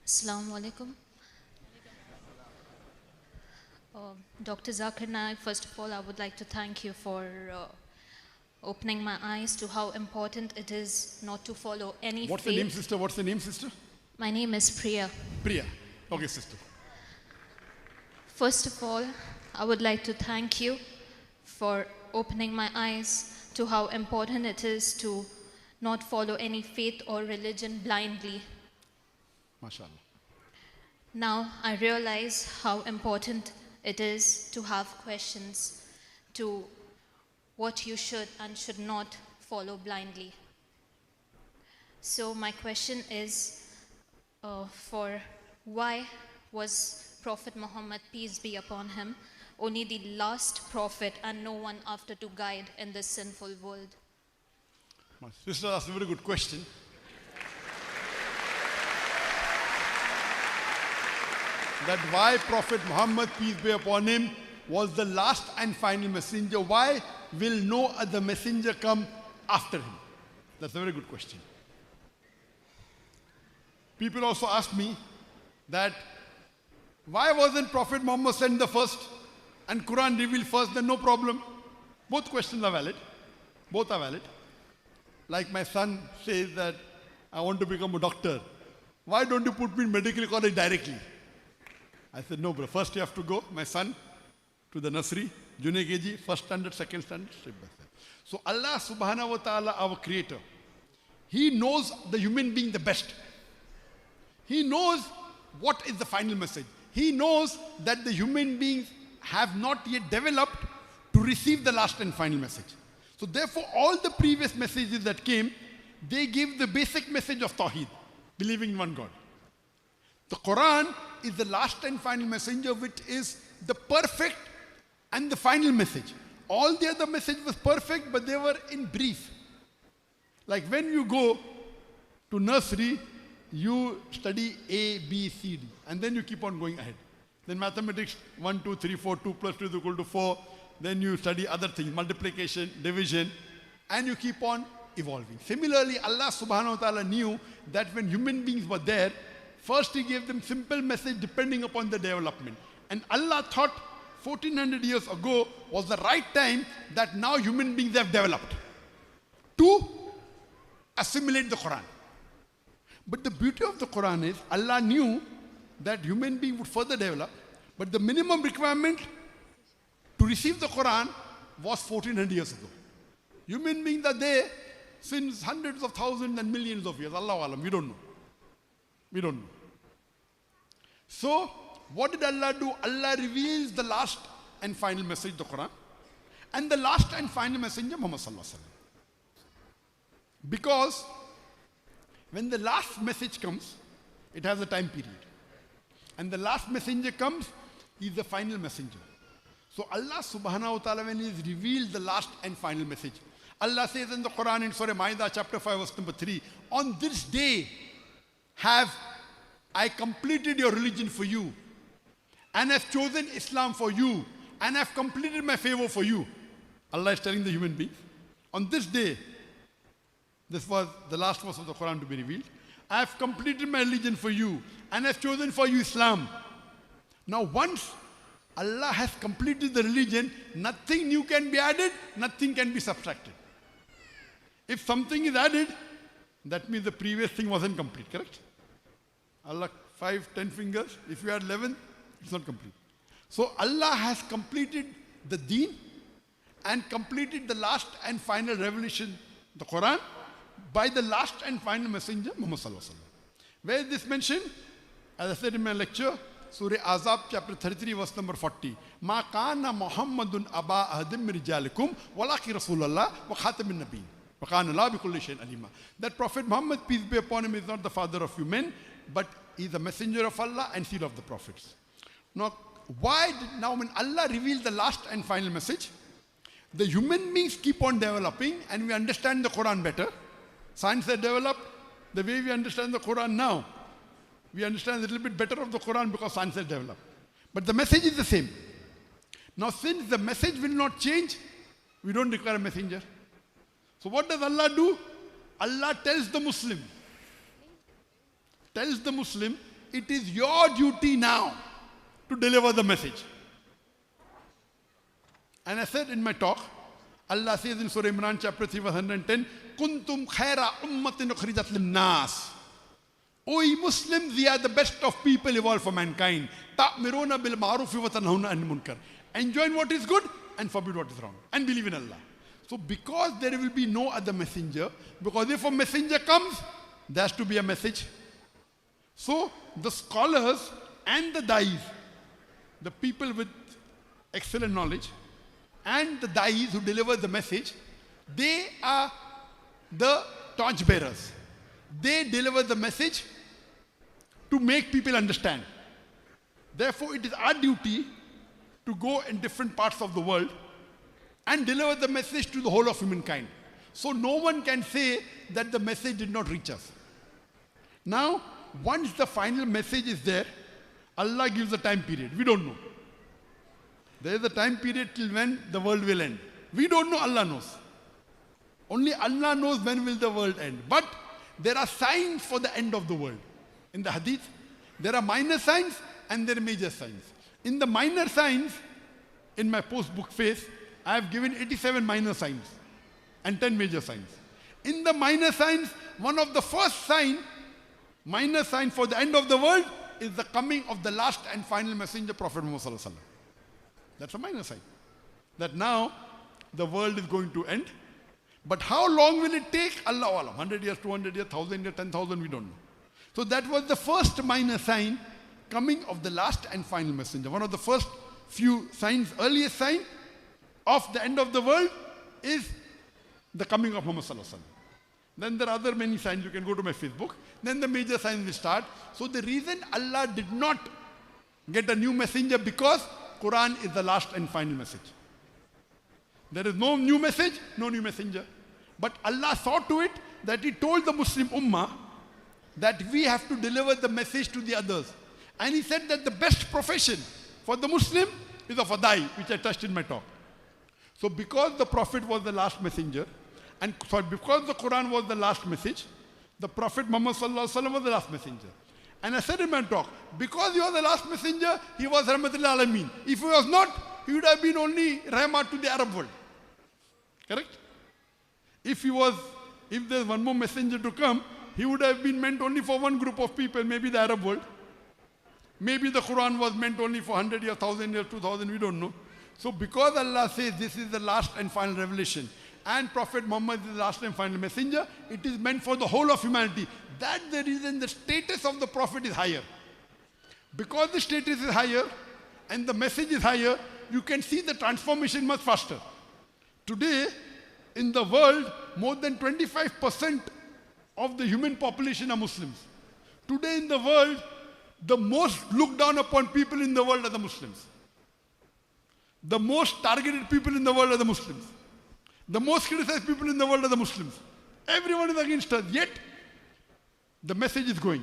Assalamu alaikum. Dr. Zakir Naik, first of all, I would like to thank you for opening my eyes to how important it is not to follow any What's faith. the name, sister? What's the name, sister? My name is Priya. Priya. Okay, sister. First of all, I would like to thank you for opening my eyes to how important it is to not follow any faith or religion blindly. MashaAllah. Now I realize how important it is to have questions to what you should and should not follow blindly. So my question is for why was Prophet Muhammad, peace be upon him, only the last prophet and no one after to guide in this sinful world? Sister, that's a very good question. That why Prophet Muhammad, peace be upon him, was the last and final messenger. Why will no other messenger come after him? That's a very good question. People also ask me that why wasn't Prophet Muhammad sent the first and Quran revealed first? Then no problem. Both questions are valid. Both are valid. Like my son says that I want to become a doctor. Why don't you put me in medical college directly? I said, no, bro. First you have to go, my son, to the nursery, junior KG, first standard, second standard, step by step. So Allah subhanahu wa ta'ala, our creator, He knows the human being the best. He knows what is the final message. He knows that the human beings have not yet developed to receive the last and final message. So therefore, all the previous messages that came, they give the basic message of Tawheed, believing in one God. The Quran is the last and final messenger, which is the perfect and the final message. All the other message was perfect, but they were in brief. Like when you go to nursery, you study A, B, C, D, and then you keep on going ahead. Then mathematics, 1, 2, 3, 4, 2 plus 2 is equal to 4. Then you study other things, multiplication, division, and you keep on evolving. Similarly, Allah subhanahu wa ta'ala knew that when human beings were there, first He gave them simple message depending upon the development. And Allah thought 1400 years ago was the right time that now human beings have developed to assimilate the Quran. But the beauty of the Quran is Allah knew that human beings would further develop, but the minimum requirement to receive the Quran was 1400 years ago. Human beings are there since hundreds of thousands and millions of years. Allahu Alam, we don't know. We don't know. So, what did Allah do? Allah reveals the last and final message, the Quran, and the last and final messenger, Muhammad Sallallahu Alaihi Wasallam. Because when the last message comes, it has a time period. And the last messenger comes, he is the final messenger. So Allah subhanahu wa ta'ala, when He has revealed the last and final message, Allah says in the Quran in Surah Ma'idah chapter 5 verse number 3, on this day have I completed your religion for you and have chosen Islam for you and have completed my favor for you. Allah is telling the human beings, on this day, this was the last verse of the Quran to be revealed, I have completed my religion for you and have chosen for you Islam. Now once Allah has completed the religion, nothing new can be added, nothing can be subtracted. If something is added, that means the previous thing wasn't complete, correct? Allah 5, 10 fingers, if you add 11, it's not complete. So Allah has completed the deen and completed the last and final revelation, the Quran, by the last and final messenger, Muhammad Sallallahu Alaihi Wasallam. Where is this mentioned? As I said in my lecture, Surah Azab chapter 33 verse number 40. Ma kana Muhammadun aba ahadim min rijalikum walaki Rasulullah wa khatamin nabiyyin. Wa kana la bi kulli shay'in alima. That Prophet Muhammad, peace be upon him, is not the father of you men, but he is the messenger of Allah and seed of the prophets. Now, when Allah revealed the last and final message, the human beings keep on developing and we understand the Quran better. Science has developed the way we understand the Quran now. We understand a little bit better of the Quran because science has developed. But the message is the same. Now since the message will not change, we don't require a messenger. So what does Allah do? Allah tells the Muslim it is your duty now to deliver the message. And I said in my talk, Allah says in Surah Imran chapter 3 verse 110, Kuntum khaira ummatin ukhrijat linnas. O ye Muslims, ye are the best of people evolved for mankind. Ta'miruna bil ma'rufi wa tanhauna 'anil munkar. Enjoin what is good and forbid what is wrong. And believe in Allah. So because there will be no other messenger, because if a messenger comes, there has to be a message. So the scholars and the dais, the people with excellent knowledge, and the dais who deliver the message, they are the torch bearers. They deliver the message to make people understand. Therefore, it is our duty to go in different parts of the world and deliver the message to the whole of humankind. So no one can say that the message did not reach us. Now, once the final message is there, Allah gives a time period. We don't know. There is a time period till when the world will end. We don't know, Allah knows. Only Allah knows when will the world end. But there are signs for the end of the world. In the hadith, there are minor signs and there are major signs. In the minor signs, in my post-book phase, I have given 87 minor signs and 10 major signs. In the minor signs, one of the first minor sign for the end of the world is the coming of the last and final messenger, Prophet Muhammad Sallallahu Alaihi Wasallam. That's a minor sign. That now the world is going to end. But how long will it take? Allah Alam. 100 years, 200 years, 1,000 years, 10,000, we don't know. So that was the first minor sign, coming of the last and final messenger. One of the first few signs, earliest sign of the end of the world is the coming of Muhammad Sallallahu Alaihi Wasallam. Then there are other many signs. You can go to my Facebook. Then the major signs will start. So the reason Allah did not get a new messenger, because Quran is the last and final message. There is no new message, no new messenger. But Allah saw to it that He told the Muslim Ummah that we have to deliver the message to the others. And He said that the best profession for the Muslim is of a dai, which I touched in my talk. So because the Prophet was the last messenger, and because the Quran was the last message, the Prophet Muhammad Sallallahu Alaihi Wasallam was the last messenger. And I said in my talk, because he was the last messenger, he was Rahmatul Alameen. If he was not, he would have been only Rahmat to the Arab world. Correct? If there's one more messenger to come, he would have been meant only for one group of people, maybe the Arab world. Maybe the Quran was meant only for 100 years, 1,000 years, 2,000, we don't know. So because Allah says this is the last and final revelation, and Prophet Muhammad is the last and final messenger, it is meant for the whole of humanity. That's the reason the status of the Prophet is higher. Because the status is higher and the message is higher, you can see the transformation much faster. Today, in the world, more than 25% of the human population are Muslims. Today in the world, the most looked down upon people in the world are the Muslims. The most targeted people in the world are the Muslims. The most criticized people in the world are the Muslims. Everyone is against us. Yet, the message is going.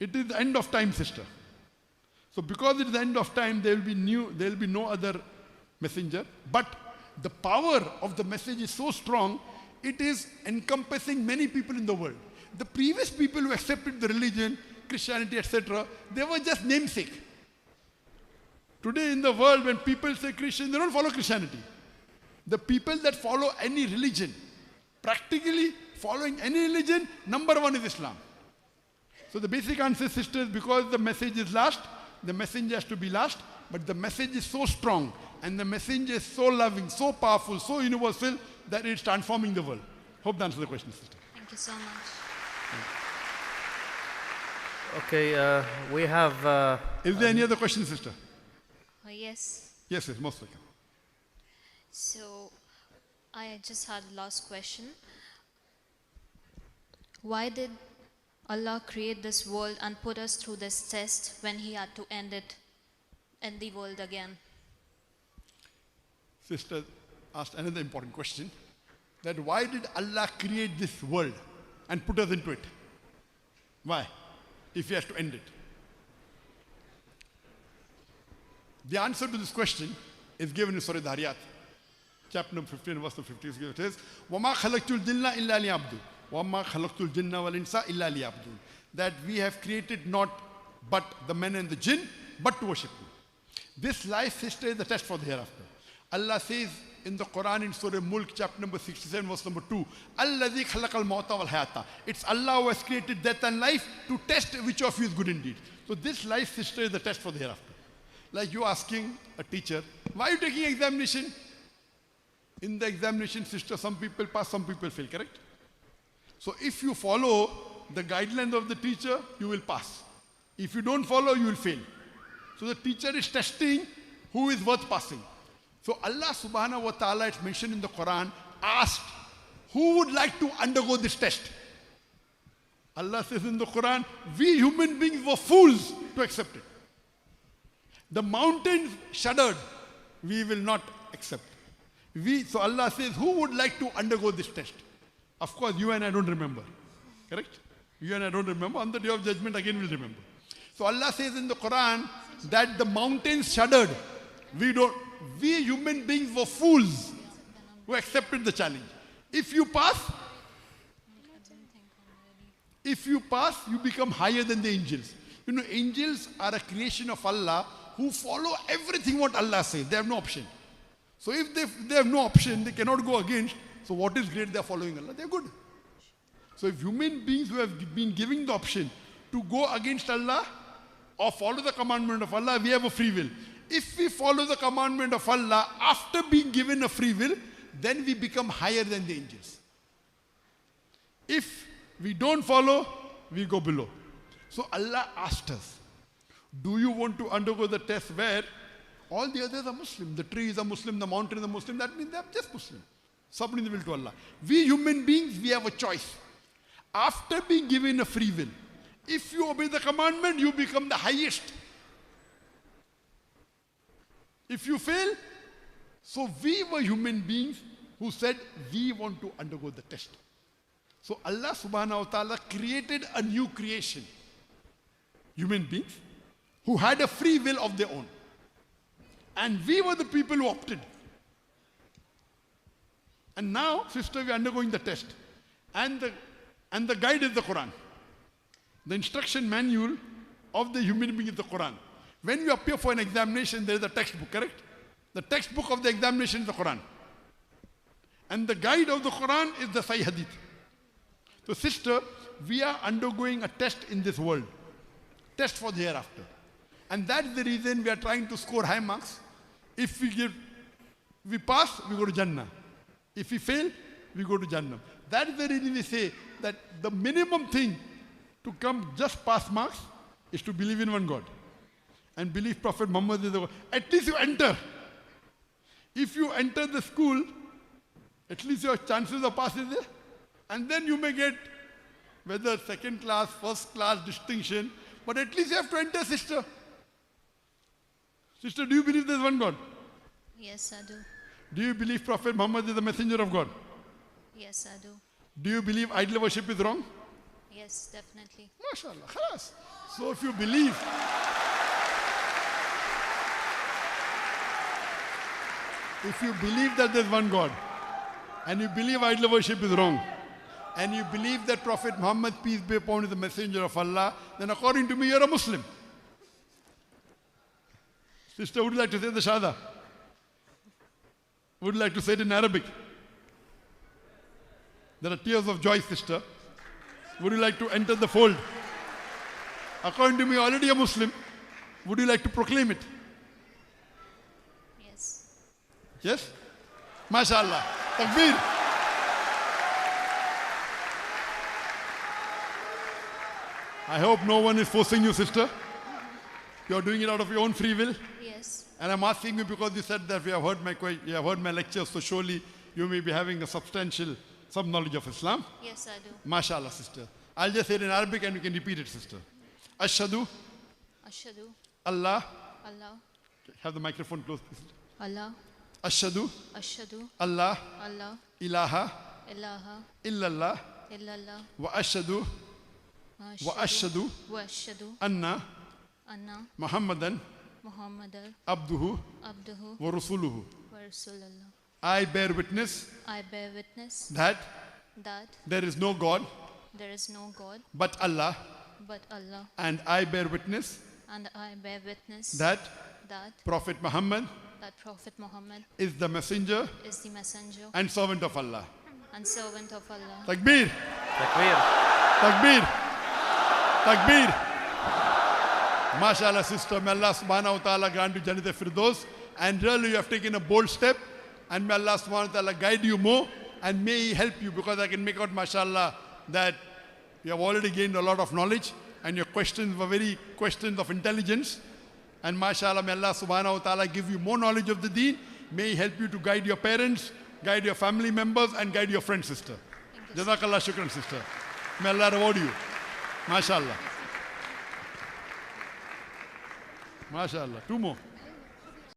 It is the end of time, sister. So because it is the end of time, there will be no other messenger. But the power of the message is so strong, it is encompassing many people in the world. The previous people who accepted the religion, Christianity, etc., they were just namesake. Today in the world, when people say Christian, they don't follow Christianity. The people that follow any religion, practically following any religion, number one is Islam. So the basic answer, sisters, because the message is last, the messenger has to be last, but the message is so strong, and the messenger is so loving, so powerful, so universal, that it's transforming the world. Hope that answers the question, sister. Thank you so much. Okay, we have... Is there any other question, sister? Yes. Yes, most welcome. So, I just had a last question. Why did Allah create this world and put us through this test when He had to end the world again? Sister asked another important question, that why did Allah create this world and put us into it? Why? If He has to end it. The answer to this question is given in Surah Dhariyat, chapter number 15, verse 56. It says, وَمَا خَلَقْتُ الْجِنَّ إِلَّا لِيَعْبُدُونَ وَمَا خَلَقْتُ الْجِنَّ وَالْإِنسَ إِلَّا لِيَعْبُدُونَ. That we have created not but the men and the jinn, but to worship me. This life, sister, is the test for the hereafter. Allah says in the Quran in Surah Mulk, chapter number 67, verse number 2, Alladhi khalaqal mauta wal hayata. It's Allah who has created death and life to test which of you is good indeed. So this life, sister, is the test for the hereafter. Like you asking a teacher, why are you taking examination? In the examination, sister, some people pass, some people fail, correct? So if you follow the guidelines of the teacher, you will pass. If you don't follow, you will fail. So the teacher is testing who is worth passing. So Allah subhanahu wa ta'ala, it's mentioned in the Quran, asked, who would like to undergo this test? Allah says in the Quran, we human beings were fools to accept it. The mountains shuddered, we will not accept. So Allah says, who would like to undergo this test? Of course, you and I don't remember. Correct? You and I don't remember. On the day of judgment, again we'll remember. So Allah says in the Quran that the mountains shuddered. We human beings were fools who accepted the challenge. If you pass, you become higher than the angels. You know, angels are a creation of Allah who follow everything what Allah says. They have no option. So if they have no option, they cannot go against. So what is great? They are following Allah. They are good. So if human beings who have been given the option to go against Allah or follow the commandment of Allah, we have a free will. If we follow the commandment of Allah after being given a free will, then we become higher than the angels. If we don't follow, we go below. So Allah asked us, do you want to undergo the test where all the others are Muslim? The trees are Muslim, the mountains are Muslim. That means they are just Muslim. Submitting the will to Allah. We human beings, we have a choice. After being given a free will, if you obey the commandment, you become the highest. If you fail, so we were human beings who said we want to undergo the test. So Allah subhanahu wa ta'ala created a new creation. Human beings who had a free will of their own. And we were the people who opted. And now, sister, we are undergoing the test. And the guide is the Quran. The instruction manual of the human being is the Quran. When you appear for an examination, there is a textbook, correct? The textbook of the examination is the Quran. And the guide of the Quran is the Sahih Hadith. So sister, we are undergoing a test in this world. Test for the hereafter. And that's the reason we are trying to score high marks. If we pass, we go to Jannah. If we fail, we go to Jannah. That is the reason we say that the minimum thing to come just pass marks is to believe in one God. And believe Prophet Muhammad is the God. At least you enter. If you enter the school, at least your chances of passing there. And then you may get whether second class, first class, distinction. But at least you have to enter, sister. Sister, do you believe there is one God? Yes, I do. Do you believe Prophet Muhammad is the messenger of God? Yes, I do. Do you believe idol worship is wrong? Yes, definitely. MashaAllah, khalas. So if you believe, that there is one God, and you believe idol worship is wrong, and you believe that Prophet Muhammad, peace be upon him, is the messenger of Allah, then according to me, you are a Muslim. Sister, would you like to say the Shahada? Would you like to say it in Arabic? There are tears of joy, sister. Would you like to enter the fold? According to me, already a Muslim. Would you like to proclaim it? Yes. Yes? MashaAllah. Takbir. I hope no one is forcing you, sister. You are doing it out of your own free will. Yes. And I'm asking you because you said that you have heard my lecture, so surely you may be having some knowledge of Islam. Yes, I do. MashaAllah, sister. I'll just say it in Arabic and you can repeat it, sister. Ashhadu Ashhadu Allah. Allah. Have the microphone close, please. Allah. Ashhadu Ashhadu Allah Allah. ilaha Ilaha. illallah Illallah. wa ashhadu Wa ashhadu. anna Anna. Muhammadan Muhammadal. abduhu Abduhu. wa rasuluhu. Wa Rasulallah. I bear witness I bear witness that that there is no God there is no God but Allah, but Allah, and I bear witness and I bear witness that that Prophet Muhammad Prophet Muhammad is the messenger is the messenger and servant of Allah. and servant of Allah. Takbir! Takbir. Takbir! Takbir! MashaAllah, sister, may Allah subhanahu wa ta'ala grant you Jannat Firdaus. And really, you have taken a bold step. And may Allah subhanahu wa ta'ala guide you more. And may He help you, because I can make out, mashallah, that you have already gained a lot of knowledge. And your questions were very questions of intelligence. And mashallah, may Allah subhanahu wa ta'ala give you more knowledge of the deen. May He help you to guide your parents, guide your family members, and guide your friend, sister. Jazakallah shukran, sister. May Allah reward you. MashaAllah. MashaAllah. Two more.